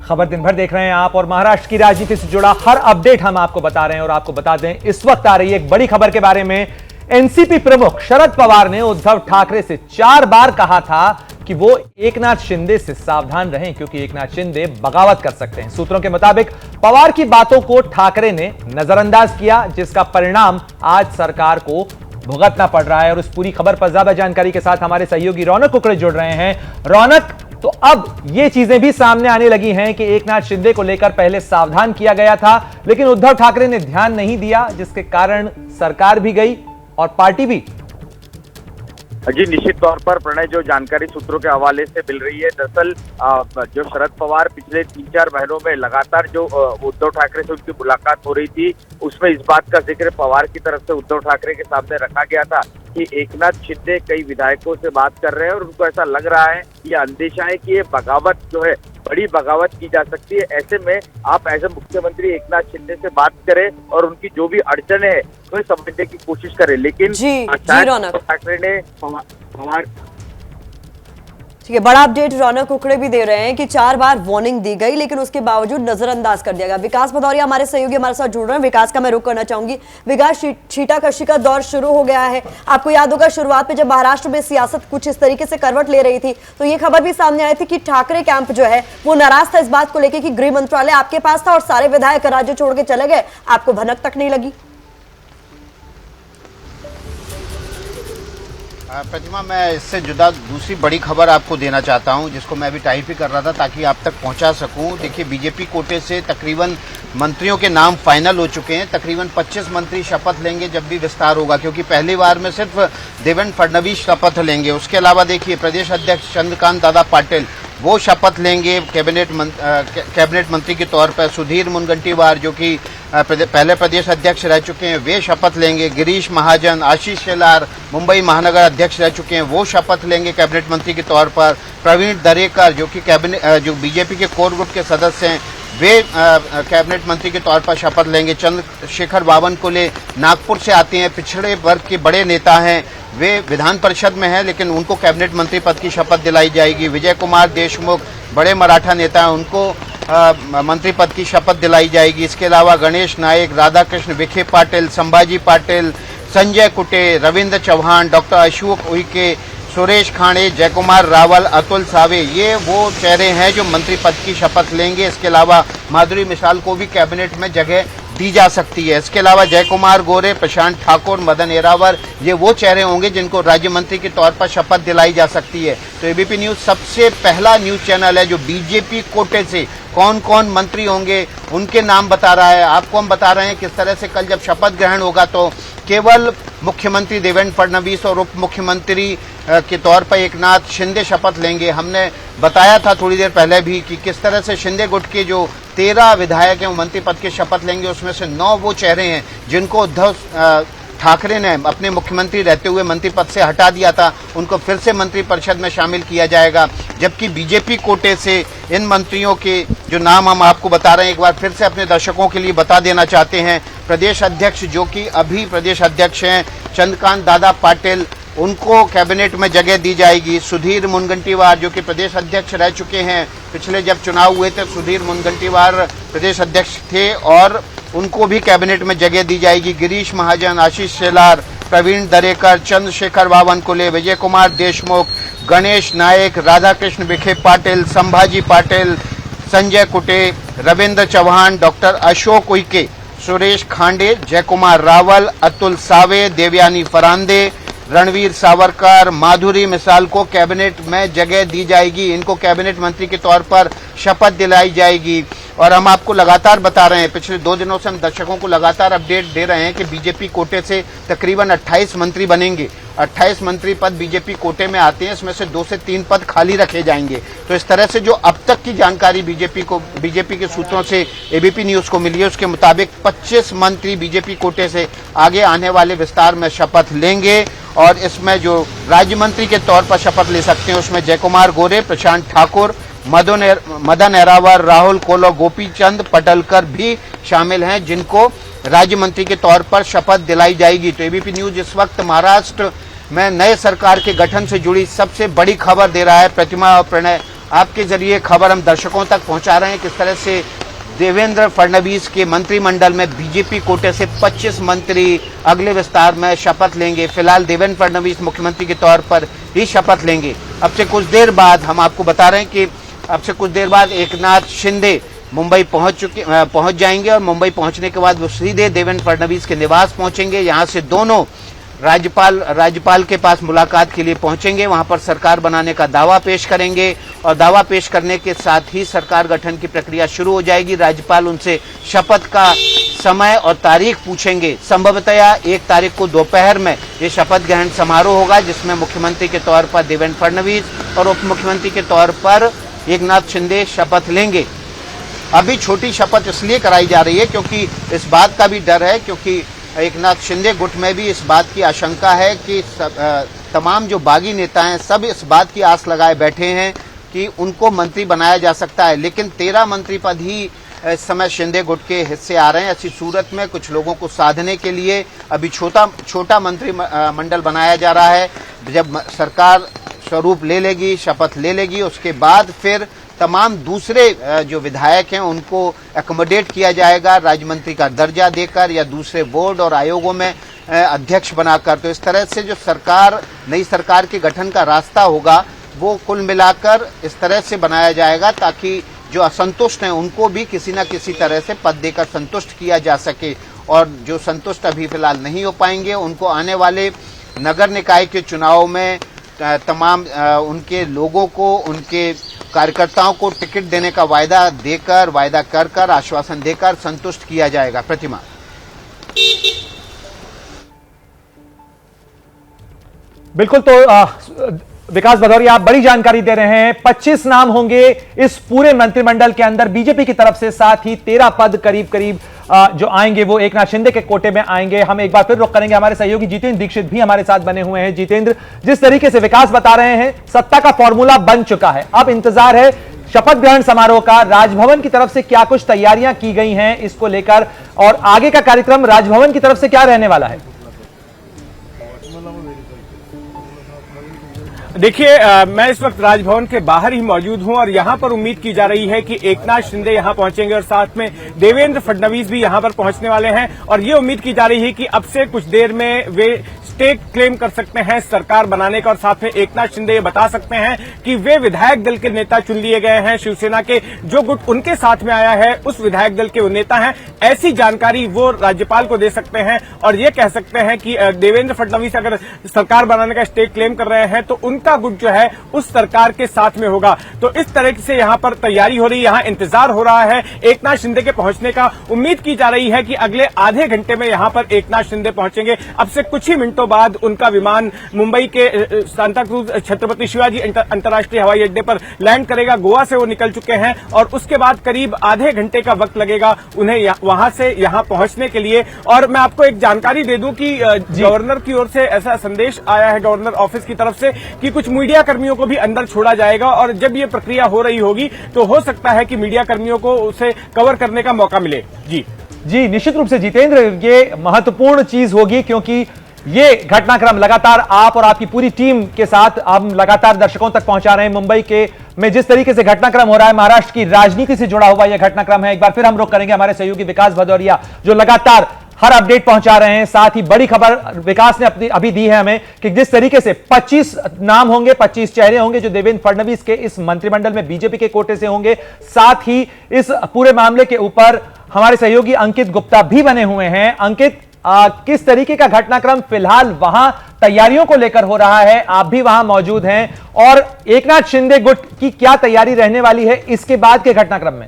खबर दिन भर देख रहे हैं आप और महाराष्ट्र की राजनीति से जुड़ा हर अपडेट हम आपको बता रहे हैं। और आपको बता दें, इस वक्त आ रही है एक बड़ी खबर के बारे में। एनसीपी प्रमुख शरद पवार ने उद्धव ठाकरे से 4 बार कहा था कि वो एकनाथ शिंदे से सावधान रहें, क्योंकि एकनाथ शिंदे बगावत कर सकते हैं। सूत्रों के मुताबिक पवार की बातों को ठाकरे ने नजरअंदाज किया, जिसका परिणाम आज सरकार को भुगतना पड़ रहा है। और इस पूरी खबर पर ज्यादा जानकारी के साथ हमारे सहयोगी रौनक कुकड़े जुड़ रहे हैं। रौनक, तो अब ये चीजें भी सामने आने लगी हैं कि एकनाथ शिंदे को लेकर पहले सावधान किया गया था, लेकिन उद्धव ठाकरे ने ध्यान नहीं दिया, जिसके कारण सरकार भी गई और पार्टी भी। जी, निश्चित तौर पर प्रणय, जो जानकारी सूत्रों के हवाले से मिल रही है, दरअसल जो शरद पवार पिछले 3-4 महीनों में लगातार जो उद्धव ठाकरे से उनकी मुलाकात हो रही थी, उसमें इस बात का जिक्र पवार की तरफ से उद्धव ठाकरे के सामने रखा गया था कि एकनाथ शिंदे कई विधायकों से बात कर रहे हैं और उनको ऐसा लग रहा है, ये अंदेशा है कि ये बगावत जो है, बड़ी बगावत की जा सकती है। ऐसे में आप एज ए मुख्यमंत्री एकनाथ शिंदे से बात करें और उनकी जो भी अड़चने हैं तो समझने की कोशिश करें, लेकिन ठाकरे ने पवार। ठीक है, बड़ा अपडेट रौनक कुकड़े भी दे रहे हैं कि 4 बार वार्निंग दी गई, लेकिन उसके बावजूद नजरअंदाज कर दिया गया। विकास भदौरिया हमारे सहयोगी हमारे साथ जुड़ रहे हैं। विकास का मैं रुख करना चाहूंगी। विकास, छीटाकशी का दौर शुरू हो गया है। आपको याद होगा शुरुआत में जब महाराष्ट्र में सियासत कुछ इस तरीके से करवट ले रही थी, तो ये खबर भी सामने आई थी कि ठाकरे कैंप जो है वो नाराज था इस बात को लेकर कि गृह मंत्रालय आपके पास था और सारे विधायक राज्य छोड़ के चले गए, आपको भनक तक नहीं लगी। प्रतिमा, मैं इससे जुदा दूसरी बड़ी खबर आपको देना चाहता हूं, जिसको मैं अभी टाइप ही कर रहा था ताकि आप तक पहुंचा सकूं। देखिए, बीजेपी कोटे से तकरीबन मंत्रियों के नाम फाइनल हो चुके हैं। तकरीबन 25 मंत्री शपथ लेंगे जब भी विस्तार होगा, क्योंकि पहली बार में सिर्फ देवेंद्र फडणवीस शपथ लेंगे। उसके अलावा देखिए, प्रदेश अध्यक्ष चंद्रकांत दादा पाटिल वो शपथ लेंगे कैबिनेट मंत्री के तौर पर। सुधीर मुनगंटीवार जो कि पहले प्रदेश अध्यक्ष रह चुके हैं, वे शपथ लेंगे। गिरीश महाजन, आशीष शेलार मुंबई महानगर अध्यक्ष रह चुके हैं, वो शपथ लेंगे कैबिनेट मंत्री के तौर पर। प्रवीण दरेकर जो कि जो बीजेपी के कोर ग्रुप के सदस्य हैं, वे कैबिनेट मंत्री के तौर पर शपथ लेंगे। चंद्रशेखर बावनकुले नागपुर से आते हैं, पिछड़े वर्ग के बड़े नेता हैं, वे विधान परिषद में हैं, लेकिन उनको कैबिनेट मंत्री पद की शपथ दिलाई जाएगी। विजय कुमार देशमुख बड़े मराठा नेता हैं, उनको मंत्री पद की शपथ दिलाई जाएगी। इसके अलावा गणेश नायक, राधाकृष्ण विखे पाटिल, संभाजी पाटिल, संजय कुटे, रविंद्र चौहान, डॉक्टर अशोक उइके, सुरेश खाड़े, जयकुमार रावल, अतुल सावे, ये वो चेहरे हैं जो मंत्री पद की शपथ लेंगे। इसके अलावा माधुरी मिसाल को भी कैबिनेट में जगह दी जा सकती है। इसके अलावा जयकुमार गोरे, प्रशांत ठाकुर, मदन एरावर, ये वो चेहरे होंगे जिनको राज्य मंत्री के तौर पर शपथ दिलाई जा सकती है। तो एबीपी न्यूज सबसे पहला न्यूज चैनल है जो बीजेपी कोटे से कौन कौन मंत्री होंगे उनके नाम बता रहा है। आपको हम बता रहे हैं किस तरह से कल जब शपथ ग्रहण होगा तो केवल मुख्यमंत्री देवेंद्र फडणवीस और उप मुख्यमंत्री के तौर पर एकनाथ शिंदे शपथ लेंगे। हमने बताया था थोड़ी देर पहले भी कि किस तरह से शिंदे गुट के जो 13 विधायक हैं वो मंत्री पद की शपथ लेंगे। उसमें से 9 वो चेहरे हैं जिनको उद्धव ठाकरे ने अपने मुख्यमंत्री रहते हुए मंत्री पद से हटा दिया था, उनको फिर से मंत्री परिषद में शामिल किया जाएगा। जबकि बीजेपी कोटे से इन मंत्रियों के जो नाम हम आपको बता रहे हैं, एक बार फिर से अपने दर्शकों के लिए बता देना चाहते हैं। प्रदेश अध्यक्ष जो कि अभी प्रदेश अध्यक्ष हैं चंद्रकांत दादा पाटिल, उनको कैबिनेट में जगह दी जाएगी। सुधीर मुनगंटीवार जो कि प्रदेश अध्यक्ष रह चुके हैं, पिछले जब चुनाव हुए थे सुधीर मुनगंटीवार प्रदेश अध्यक्ष थे और उनको भी कैबिनेट में जगह दी जाएगी। गिरीश महाजन, आशीष शेलार, प्रवीण दरेकर, चंद्रशेखर बावनकुले, विजय कुमार देशमुख, गणेश नायक, राधाकृष्ण विखे पाटिल, संभाजी पाटिल, संजय कुटे, रविंद्र चौहान, डॉक्टर अशोक उइके, सुरेश खांडे, जयकुमार रावल, अतुल सावे, देवयानी फरांदे, रणवीर सावरकर, माधुरी मिसाल को कैबिनेट में जगह दी जाएगी। इनको कैबिनेट मंत्री के तौर पर शपथ दिलाई जाएगी। और हम आपको लगातार बता रहे हैं, पिछले 2 दिनों से हम दर्शकों को लगातार अपडेट दे रहे हैं कि बीजेपी कोटे से तकरीबन 28 मंत्री बनेंगे। 28 मंत्री पद बीजेपी कोटे में आते हैं, इसमें से 2 से 3 पद खाली रखे जाएंगे। तो इस तरह से जो अब तक की जानकारी बीजेपी के सूत्रों से एबीपी न्यूज को मिली है, उसके मुताबिक 25 मंत्री बीजेपी कोटे से आगे आने वाले विस्तार में शपथ लेंगे। और इसमें जो राज्य मंत्री के तौर पर शपथ ले सकते हैं उसमें जयकुमार गोरे, प्रशांत ठाकुर, मदन एरावर, राहुल कोलो, गोपी चंद पटलकर भी शामिल हैं, जिनको राज्य मंत्री के तौर पर शपथ दिलाई जाएगी। तो एबीपी न्यूज इस वक्त महाराष्ट्र में नए सरकार के गठन से जुड़ी सबसे बड़ी खबर दे रहा है। प्रतिमा और प्रणय, आपके जरिए खबर हम दर्शकों तक पहुंचा रहे हैं किस तरह से देवेंद्र फडणवीस के मंत्रिमंडल में बीजेपी कोटे से 25 मंत्री अगले विस्तार में शपथ लेंगे। फिलहाल देवेंद्र फडणवीस मुख्यमंत्री के तौर पर ही शपथ लेंगे। अब से कुछ देर बाद हम आपको बता रहे हैं कि अब से कुछ देर बाद एकनाथ शिंदे मुंबई पहुंच जाएंगे और मुंबई पहुंचने के बाद वो सीधे देवेंद्र फडणवीस के निवास पहुंचेंगे। यहां से दोनों राज्यपाल के पास मुलाकात के लिए पहुंचेंगे। वहां पर सरकार बनाने का दावा पेश करेंगे और दावा पेश करने के साथ ही सरकार गठन की प्रक्रिया शुरू हो जाएगी। राज्यपाल उनसे शपथ का समय और तारीख पूछेंगे। संभवतया 1 तारीख को दोपहर में ये शपथ ग्रहण समारोह होगा, जिसमें मुख्यमंत्री के तौर पर देवेंद्र फडणवीस और उप मुख्यमंत्री के तौर पर एकनाथ शिंदे शपथ लेंगे। अभी छोटी शपथ इसलिए कराई जा रही है क्योंकि इस बात का भी डर है, क्योंकि एकनाथ शिंदे गुट में भी इस बात की आशंका है कि तमाम जो बागी नेता हैं सब इस बात की आस लगाए बैठे हैं कि उनको मंत्री बनाया जा सकता है, लेकिन 13 मंत्री पद ही इस समय शिंदे गुट के हिस्से आ रहे हैं। ऐसी सूरत में कुछ लोगों को साधने के लिए अभी छोटा मंत्रिमंडल बनाया जा रहा है। जब सरकार स्वरूप ले लेगी, शपथ ले लेगी, उसके बाद फिर तमाम दूसरे जो विधायक हैं उनको एकोमोडेट किया जाएगा राज्य मंत्री का दर्जा देकर या दूसरे बोर्ड और आयोगों में अध्यक्ष बनाकर। तो इस तरह से जो नई सरकार के गठन का रास्ता होगा वो कुल मिलाकर इस तरह से बनाया जाएगा ताकि जो असंतुष्ट हैं उनको भी किसी न किसी तरह से पद देकर संतुष्ट किया जा सके, और जो संतुष्ट अभी फिलहाल नहीं हो पाएंगे उनको आने वाले नगर निकाय के चुनाव में तमाम उनके लोगों को, उनके कार्यकर्ताओं को टिकट देने का वायदा कर आश्वासन देकर संतुष्ट किया जाएगा। प्रतिमा। बिल्कुल, तो विकास भदौरिया आप बड़ी जानकारी दे रहे हैं। 25 नाम होंगे इस पूरे मंत्रिमंडल के अंदर बीजेपी की तरफ से, साथ ही 13 पद करीब जो आएंगे वो एकनाथ शिंदे के कोटे में आएंगे। हम एक बार फिर रुख करेंगे, हमारे सहयोगी जितेंद्र दीक्षित भी हमारे साथ बने हुए हैं। जितेंद्र, जिस तरीके से विकास बता रहे हैं सत्ता का फॉर्मूला बन चुका है, अब इंतजार है शपथ ग्रहण समारोह का। राजभवन की तरफ से क्या कुछ तैयारियां की गई हैं इसको लेकर, और आगे का कार्यक्रम राजभवन की तरफ से क्या रहने वाला है? देखिए, मैं इस वक्त राजभवन के बाहर ही मौजूद हूं और यहां पर उम्मीद की जा रही है कि एकनाथ शिंदे यहां पहुंचेंगे और साथ में देवेंद्र फडणवीस भी यहां पर पहुंचने वाले हैं। और ये उम्मीद की जा रही है कि अब से कुछ देर में वे स्टेक क्लेम कर सकते हैं सरकार बनाने का, और साथ में एकनाथ शिंदे ये बता सकते हैं कि वे विधायक दल के नेता चुन लिए गए हैं। शिवसेना के जो गुट उनके साथ में आया है उस विधायक दल के वो नेता हैं। ऐसी जानकारी वो राज्यपाल को दे सकते हैं और ये कह सकते हैं कि देवेंद्र फडणवीस अगर सरकार बनाने का स्टेक क्लेम कर रहे हैं तो उनका गुट जो है उस सरकार के साथ में होगा। तो इस तरह से यहां पर तैयारी हो रही है, यहां इंतजार हो रहा है एकनाथ शिंदे के पहुंचने का। उम्मीद की जा रही है कि अगले आधे घंटे में यहां पर एकनाथ शिंदे पहुंचेंगे। अब से कुछ ही मिनटों बाद उनका विमान मुंबई के सांता क्रूज छत्रपति शिवाजी अंतर्राष्ट्रीय हवाई अड्डे पर लैंड करेगा। गोवा से वो निकल चुके हैं और उसके बाद करीब आधे घंटे का वक्त लगेगा उन्हें वहां से यहां पहुंचने के लिए। और मैं आपको एक जानकारी दे दूं कि गवर्नर की ओर से ऐसा संदेश आया है गवर्नर ऑफिस की तरफ से कि कुछ मीडिया कर्मियों को भी अंदर छोड़ा जाएगा, और जब ये प्रक्रिया हो रही होगी तो हो सकता है कि मीडिया कर्मियों को उसे कवर करने का मौका मिले। जी, निश्चित रूप से जितेंद्र, ये महत्वपूर्ण चीज होगी क्योंकि ये घटनाक्रम लगातार आप और आपकी पूरी टीम के साथ हम लगातार दर्शकों तक पहुंचा रहे हैं। मुंबई में जिस तरीके से घटनाक्रम हो रहा है, महाराष्ट्र की राजनीति से जुड़ा हुआ यह घटनाक्रम है। एक बार फिर हम रुख करेंगे हमारे सहयोगी विकास भदौरिया जो लगातार हर अपडेट पहुंचा रहे हैं। साथ ही बड़ी खबर विकास ने अपनी अभी दी है हमें कि जिस तरीके से 25 नाम होंगे, 25 चेहरे होंगे जो देवेंद्र फडणवीस के इस मंत्रिमंडल में बीजेपी के कोटे से होंगे। साथ ही इस पूरे मामले के ऊपर हमारे सहयोगी अंकित गुप्ता भी बने हुए हैं। अंकित, किस तरीके का घटनाक्रम फिलहाल वहां तैयारियों को लेकर हो रहा है? आप भी वहां मौजूद हैं, और एकनाथ शिंदे गुट की क्या तैयारी रहने वाली है इसके बाद के घटनाक्रम में?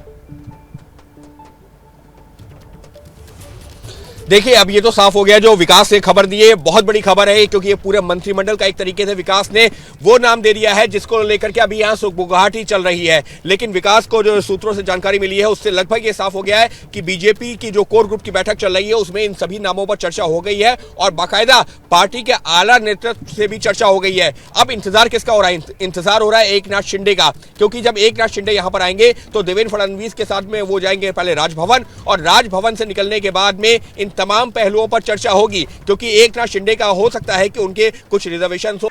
देखिए, अब ये तो साफ हो गया जो विकास ने खबर दी है, बहुत बड़ी खबर है क्योंकि ये पूरे मंत्रिमंडल का एक तरीके से विकास ने वो नाम दे दिया है जिसको लेकर के अभी यहाँ सुगबुगाहट ही चल रही है। लेकिन विकास को जो सूत्रों से जानकारी मिली है उससे लगभग ये साफ हो गया है कि बीजेपी की जो कोर ग्रुप की बैठक चल रही है उसमें इन सभी नामों पर चर्चा हो गई है और बाकायदा पार्टी के आला नेतृत्व से भी चर्चा हो गई है। अब इंतजार किसका हो रहा है? इंतजार हो रहा है एकनाथ शिंदे का, क्योंकि जब एकनाथ शिंदे यहाँ पर आएंगे तो देवेंद्र फडणवीस के साथ में वो जाएंगे पहले राजभवन, और राजभवन से निकलने के बाद में इन तमाम पहलुओं पर चर्चा होगी, क्योंकि एकनाथ शिंदे का हो सकता है कि उनके कुछ रिजर्वेशन हो।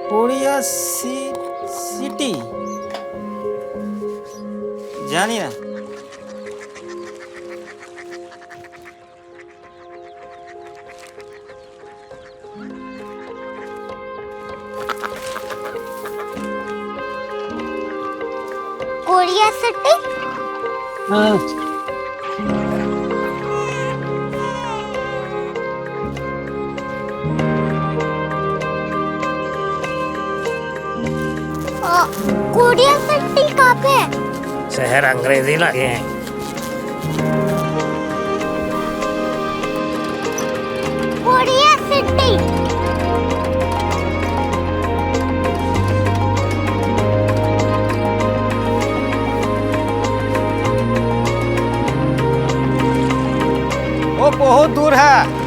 कोरिया सिटी जानी ना। Korea city? हाँ। कोरिया सिटी कहाँ पे है? शहर अंग्रेजी लगे हैं। Korea city. वो बहुत दूर है।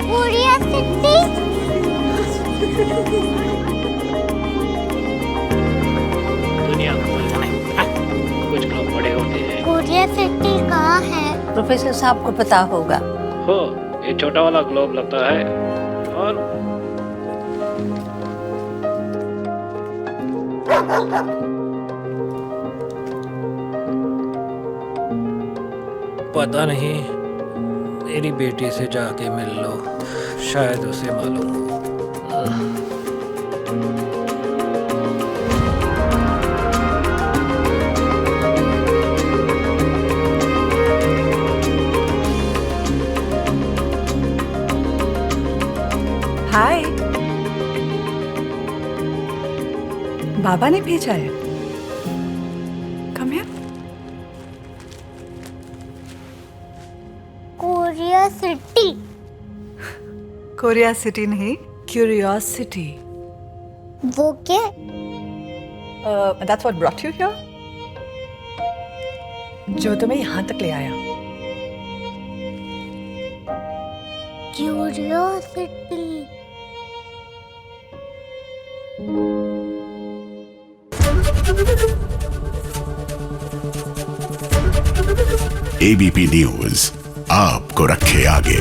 Korea city. दुनिया कुछ लोग बड़े होते हैं। कोरिया सिटी कहाँ है? प्रोफेसर साहब को पता होगा। हो, ये छोटा वाला ग्लोब लगता है और पता नहीं, मेरी बेटी से जाके मिल लो, शायद उसे मालूम हो। हाय, बाबा ने भेजा है। Come here. Korea city. Korea city नहीं, क्यूरियोसिटी। वो क्या? That's what brought you here. जो तुम्हें यहाँ तक ले आया। क्यूरियोसिटी। एबीपी न्यूज आपको रखे आगे।